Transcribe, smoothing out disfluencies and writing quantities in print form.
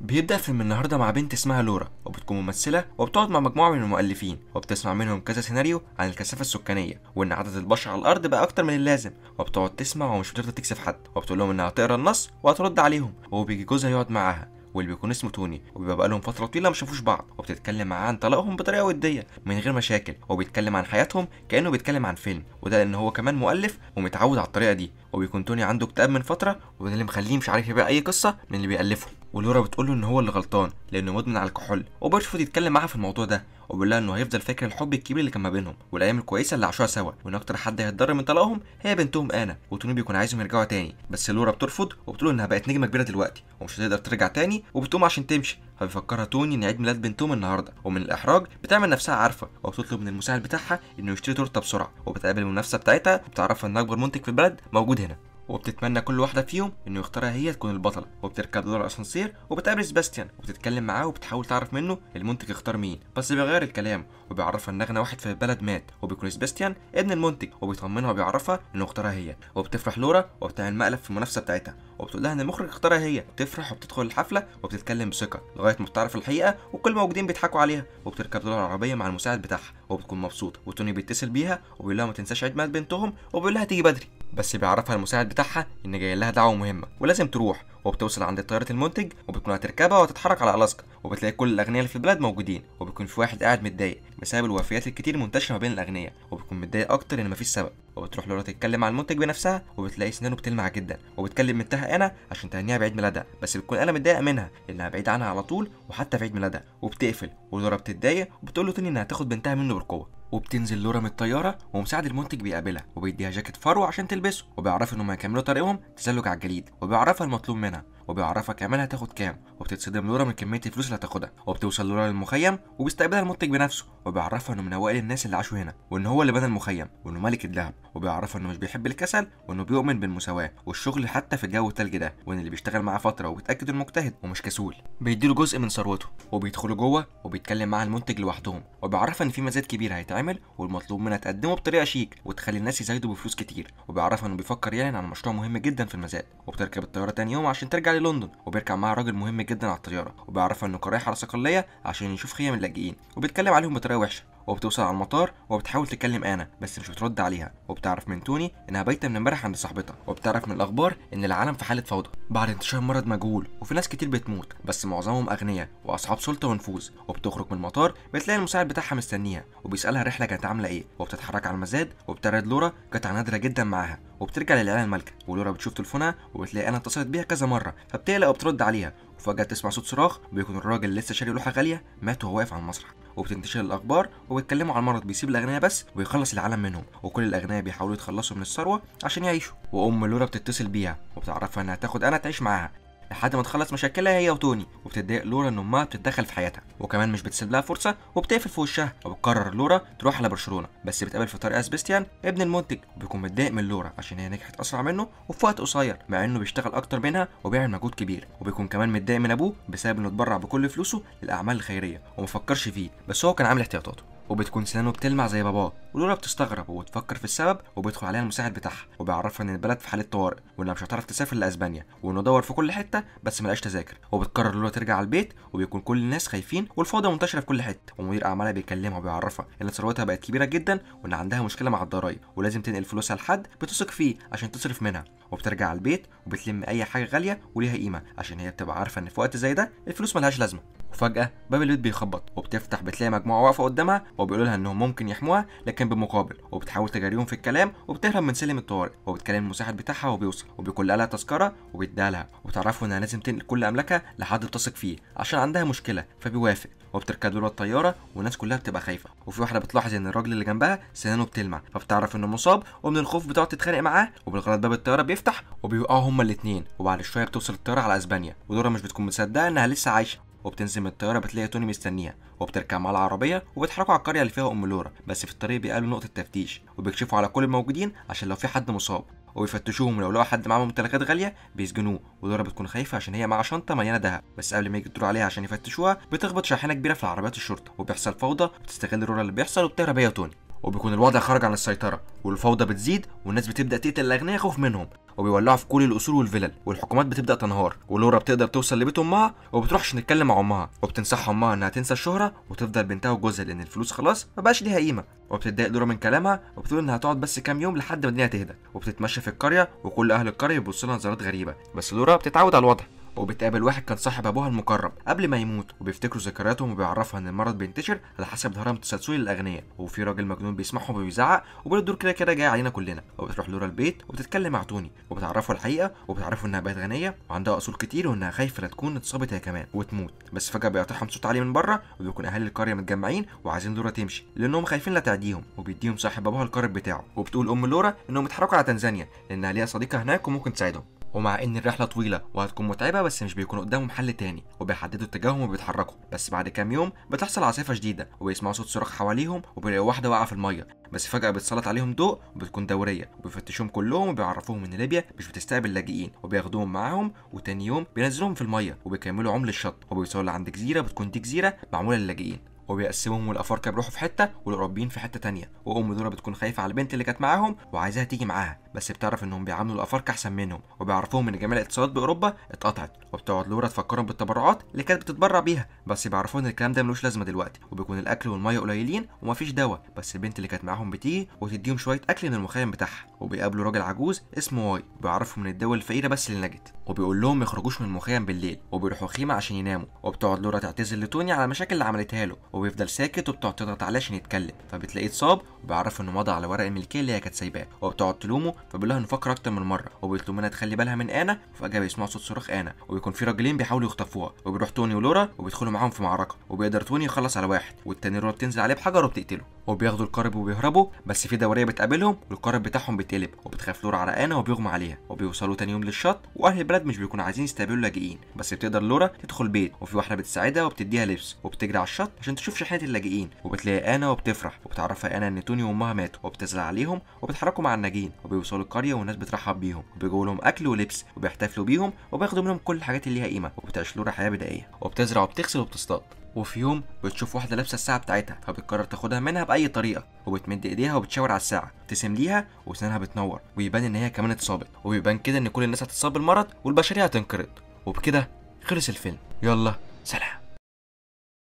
بيبدأ فيلم النهارده مع بنت اسمها لورا وبتكون ممثلة وبتقعد مع مجموعة من المؤلفين وبتسمع منهم كذا سيناريو عن الكثافة السكانية وإن عدد البشر على الأرض بقى أكتر من اللازم، وبتقعد تسمع ومش بترضى تكسف حد، وبتقول لهم إنها هتقرا النص وهترد عليهم، وبيجي جوزها يقعد معاها واللي بيكون اسمه توني، وبيبقى بقالهم فترة طويلة ما شافوش بعض، وبتتكلم معاه عن طلاقهم بطريقة ودية من غير مشاكل، وبيتكلم عن حياتهم كأنه بيتكلم عن فيلم، وده لأن هو كمان مؤلف ومتعود على الطريقة دي، وبيكون توني عنده اكتئاب من فترة وده اللي مخليه مش عارف يبقى أي قصة من اللي بيألفه. ولورا بتقول له ان هو اللي غلطان لانه مدمن على الكحول، وبيرفض يتكلم معاها في الموضوع ده، وبيقول لها انه هيفضل فاكر الحب الكبير اللي كان ما بينهم والايام الكويسه اللي عاشوها سوا، وان اكتر حد هيتضرر من طلاقهم هي بنتهم انا، وتوني بيكون عايزهم يرجعوا تاني، بس لورا بترفض وبتقول انها بقت نجمه كبيره دلوقتي ومش هتقدر ترجع تاني، وبتقوم عشان تمشي، فبيفكرها توني ان عيد ميلاد بنتهم النهارده، ومن الاحراج بتعمل نفسها عارفه وبتطلب من المساعد بتاعها انه يشتري تورته بسرعه، وبتقابل المنافسه بتاعتها وبتعرفها ان اكبر منتج في البلد موجود هنا، وبتتمنى كل واحده فيهم انه يختارها هي تكون البطله، وبتركب دور الاسانسير وبتقابل سباستيان وبتتكلم معاه وبتحاول تعرف منه المنتج اختار مين، بس بيغير الكلام وبيعرفها ان اغنى واحد في البلد مات، وبيكون سباستيان ابن المنتج، وبيطمنها وبيعرفها انه اختارها هي، وبتفرح لورا وبتعمل مقلب في المنافسه بتاعتها، وبتقول لها ان المخرج اختارها هي، بتفرح وبتدخل الحفله وبتتكلم بثقه لغايه ما بتعرف الحقيقه وكل الموجودين بيضحكوا عليها، وبتركب دور العربيه مع المساعد بتاعها وبتكون مبسوطه، وتوني بيتصل بيها وبيقول لها ما تنساش عيد ميلاد بنتهم وبيقول لها تيجي بدري، بس بيعرفها المساعد بتاعها ان جاي لها دعوه مهمه ولازم تروح، وبتوصل عند طياره المنتج وبتكون هتركبها وتتحرك على الاسكا، وبتلاقي كل الاغنياء اللي في البلد موجودين، وبيكون في واحد قاعد متضايق بسبب الوفيات الكتير المنتشره ما بين الاغنياء، وبيكون متضايق اكتر ان مفيش سبب، وبتروح لورا تتكلم مع المنتج بنفسها وبتلاقي سنانه بتلمع جدا، وبتكلم بنتها انا عشان تهنيها بعيد ميلادها، بس بتكون انا متضايقه منها لانها بعيده عنها على طول وحتى في عيد ميلادها، وبتقفل، ولورا بتتضايق وبتقول له تاني انها تاخد بنتها منه بالقوه، وبتنزل لورا من الطياره ومساعد المنتج بيقابلها وبيديها جاكيت فرو عشان تلبسه، وبيعرفها انهم هيكملوا طريقهم تزلج على الجليد، وبيعرفها المطلوب منها، وبيعرفها كمان هتاخد كام، وبتتصدم لورا من كميه الفلوس اللي هتاخدها، وبتوصل لورا للمخيم وبيستقبلها المنتج بنفسه، وبيعرفها انه من اوائل الناس اللي عاشوا هنا، وان هو اللي بنى المخيم، وانه ملك الذهب، وبيعرفها انه مش بيحب الكسل، وانه بيؤمن بالمساواه والشغل حتى في الجو التلج ده، وان اللي بيشتغل معاه فتره وبيتاكد انه مجتهد ومش كسول بيديله جزء من ثروته، وبيدخلوا جوه وبيتكلم مع المنتج لوحدهم، وبيعرفها ان في مزاد كبير هيتعمل والمطلوب منها تقدمه بطريقه شيك وتخلي الناس يزايدوا بفلوس كتير، وبيعرفها انه بيفكر يعلن عن مشروع مهم جدا في المزاد، وبتركب الطياره تاني يوم عشان ترجع للندن، وبيركب معاها راجل مهم جدا على الطياره، وبيعرفها انه كان رايح على صقليه عشان يشوف خيام اللاجئين، وبيتكلم عليهم بطريقه وحشه، وبتوصل على المطار وبتحاول تكلم انا بس مش بترد عليها، وبتعرف من توني انها بايته من امبارح عند صاحبتها، وبتعرف من الاخبار ان العالم في حاله فوضى بعد انتشار مرض مجهول وفي ناس كتير بتموت بس معظمهم اغنياء واصحاب سلطه ونفوذ، وبتخرج من المطار بتلاقي المساعد بتاعها مستنيها وبيسالها الرحله كانت عامله ايه، وبتتحرك على المزاد وبتعرض لورا قطعه نادره جدا معاها، وبترجع للعيله المالكه، ولورا بتشوف تليفونها وبتلاقي انا اتصلت بيها كذا مره، فبتقلق وبترد عليها، وفجاه تسمع صوت صراخ بيكون الراجل اللي لسه شاري لوحه غاليه مات وهو واقف على المسرح، وبتنتشر الاخبار وبيتكلموا عن المرض بيسيب الاغنياء بس ويخلص العالم منهم، وكل الاغنياء بيحاولوا يتخلصوا من الثروه عشان يعيشوا، وام لورا بتتصل بيها وبتعرفها انها تاخد انا تعيش معاها لحد ما تخلص مشاكلها هي وتوني، وبتتضايق لورا ان امها بتتدخل في حياتها وكمان مش بتسيب لها فرصه وبتقفل في وشها، وبتقرر لورا تروح على برشلونه، بس بتقابل في طريقها سبيستيان ابن المنتج وبيكون متضايق من لورا عشان هي نجحت اسرع منه وفي وقت قصير مع انه بيشتغل اكتر منها وبيعمل مجهود كبير، وبيكون كمان متضايق من ابوه بسبب انه اتبرع بكل فلوسه للاعمال الخيريه ومفكرش فيه بس هو كان عامل احتياطاته، وبتكون سنانه بتلمع زي باباه، ولورا بتستغرب وبتفكر في السبب، وبيدخل عليها المساعد بتاعها وبيعرفها ان البلد في حاله طوارئ وانها مش هتعرف تسافر لاسبانيا، وانه دور في كل حته بس ملقاش تذاكر، وبتقرر لورا ترجع على البيت، وبيكون كل الناس خايفين والفوضى منتشره في كل حته، ومدير اعمالها بيكلمها وبيعرفها ان ثروتها بقت كبيره جدا وان عندها مشكله مع الضرايب ولازم تنقل فلوسها لحد بتثق فيه عشان تصرف منها، وبترجع على البيت وبتلم اي حاجه غاليه وليها قيمه عشان هي بتبقى عارفه ان في وقت زي ده الفلوس ملهاش لازمه، وفجاه باب البيت بيخبط وبتفتح بتلاقي مجموعه واقفه قدامها وبيقولوا لها انهم ممكن يحموها لكن بمقابل، وبتحاول تجاريهم في الكلام وبتهرب من سلم الطوارئ، وبتكلم المساعد بتاعها وبيوصل وبيكون لها تذكره وبيديها لها، وبتعرفوا انها لازم تنقل كل املاكها لحد بتثق فيه عشان عندها مشكله فبيوافق، وبتركب له الطياره والناس كلها بتبقى خايفه، وفي واحده بتلاحظ ان الراجل اللي جنبها سنانه بتلمع فبتعرف انه مصاب، ومن الخوف بتقعد تتخانق معاه، وبالغلط باب الطياره بيفتح وبيوقعوا هما الاثنين، وبعد شويه بتوصل الطياره على اسبانيا، ودورا مش بتكون مصدقه انها لسه عايشه، وبتنزل من الطياره بتلاقي توني مستنيها وبتركب مع العربيه وبيتحركوا على القريه اللي فيها ام لورا، بس في الطريق بيقابلوا نقطه تفتيش وبيكشفوا على كل الموجودين عشان لو في حد مصاب، وبيفتشوهم ولو لقوا حد معاه ممتلكات غاليه بيسجنوه، ولورا بتكون خايفه عشان هي معاها شنطه مليانه ذهب، بس قبل ما يجي الدور عليها عشان يفتشوها بتخبط شاحنه كبيره في العربيات الشرطه وبيحصل فوضى، بتستغل لورا اللي بيحصل وبتهرب هي وتوني، وبيكون الوضع خرج عن السيطره والفوضى بتزيد والناس بتبدا تقتل الاغنياء خوف منهم، وبيولعوا في كل القصور والفلل، والحكومات بتبدا تنهار، ولورا بتقدر توصل لبيت امها وبتروحش تتكلم مع امها، وبتنصح امها انها تنسى الشهره وتفضل بنتها وجوزها لان الفلوس خلاص ما بقاش ليها قيمه. وبتتضايق لورا من كلامها وبتقول انها هتقعد بس كام يوم لحد ما الدنيا تهدى، وبتتمشى في القريه وكل اهل القريه بيبصوا لها نظرات غريبه، بس لورا بتتعود على الوضع. وبتقابل واحد كان صاحب ابوها المقرب قبل ما يموت، وبيفتكروا ذكرياتهم وبيعرفها ان المرض بينتشر على حسب الهرم التسلسلي للاغنياء، وفي راجل مجنون بيسمعهم وبيزعق وبيقول الدور كده كده جاي علينا كلنا. وبتروح لورا البيت وبتتكلم مع توني وبتعرفه الحقيقه، وبتعرفه انها بقت غنيه وعندها اصول كتير وانها خايفه لا تكون اتصابت هي كمان وتموت. بس فجاه بيقطعهم صوت عالي من بره، وبيكون اهالي القريه متجمعين وعايزين لورا تمشي لانهم خايفين لا تعديهم، وبيديهم صاحب ابوها القارب بتاعه. وبتقول ام لورا انهم اتحركوا على تنزانيا لانها ليها صديقه هناك وممكن تساعدهم. ومع ان الرحله طويله وهتكون متعبه بس مش بيكون قدامهم حل تاني، وبيحددوا اتجاههم وبيتحركوا. بس بعد كام يوم بتحصل عاصفه شديده وبيسمعوا صوت صراخ حواليهم، وبيلاقوا واحده واقعه في الميه، بس فجاه بيتسلط عليهم ضوء وبتكون دوريه وبيفتشوهم كلهم وبيعرفوهم ان ليبيا مش بتستقبل لاجئين، وبياخدوهم معاهم. وتاني يوم بينزلوهم في الميه وبيكملوا عمل الشط، وبيوصلوا لعند جزيره بتكون دي جزيره معموله للاجئين، وبيقسمهم والافارقه بيروحوا في حته والاوروبيين في حته تانية. وام لورا بتكون خايفه على البنت اللي كانت معاهم وعايزاها تيجي معاها، بس بتعرف انهم بيعاملوا الافارقه احسن منهم، وبيعرفوهم ان جميع الاتصالات باوروبا اتقطعت. وبتقعد لورا تفكرهم بالتبرعات اللي كانت بتتبرع بيها، بس بيعرفوا ان الكلام ده ملوش لازمه دلوقتي، وبيكون الاكل والميه قليلين ومفيش دواء. بس البنت اللي كانت معاهم بتيجي وتديهم شويه اكل من المخيم بتاعها، وبيقابلوا راجل عجوز اسمه واي بيعرفهم من الدول الفقيره بس اللي نجت، وبيقول لهم ما يخرجوش من المخيم بالليل، وبيروحوا خيمه عشان يناموا. وبتقعد لورا تعتذر لتوني على المشاكل اللي عملتها له، وبيفضل ساكت وبتقعد تضغط عليه عشان يتكلم، فبتلاقيه اتصاب وبيعرف انه مضى على ورق الملكيه اللي هي كانت سايباه، وبتقعد تلومه فبيقول لها انه فكر اكتر من مره، وبيطلب منها تخلي بالها من انا. وفجاه بيسمعوا صوت صراخ انا، وبيكون في راجلين بيحاولوا يخطفوها، وبيروح توني ولورا وبيدخلوا معاهم في معركه، وبيقدر توني يخلص على واحد، والتاني لورا بتنزل عليه بحجر وبتقتله، وبياخدوا القارب وبيهربوا. بس في دوريه بتقابلهم والقارب بتاعهم بيتقلب، وبتخاف لورا على انا وبيغمى عليها، وبيوصلوا تاني يوم للشط. واهل البلد مش بيكونوا عايزين يستقبلوا لاجئين، بس بتقدر لورا تدخل بيت، وفي واحده بتساعدها وبتديها لبس، وبتجري على الشط عشان تشوف شحنه اللاجئين، وبتلاقي انا وبتفرح، وبتعرفها انا ان توني وامها ماتوا، وبتزعل عليهم وبتحركوا مع الناجين، وبيوصلوا القريه والناس بترحب بيهم وبيجوا لهم اكل ولبس وبيحتفلوا بيهم وبياخدوا منهم كل الحاجات اللي ليها قيمه، وبتعيش لورا حياه بدائيه وبتزرع وبتغسل وبتصطاد. وفي يوم بتشوف واحده لابسه الساعه بتاعتها، فبتقرر تاخدها منها باي طريقه، وبتمد ايديها وبتشاور على الساعه، تبتسم ليها وسنانها بتنور، ويبان ان هي كمان اتصابت، وبيبان كده ان كل الناس هتتصاب بالمرض والبشريه هتنقرض. وبكده خلص الفيلم. يلا سلام.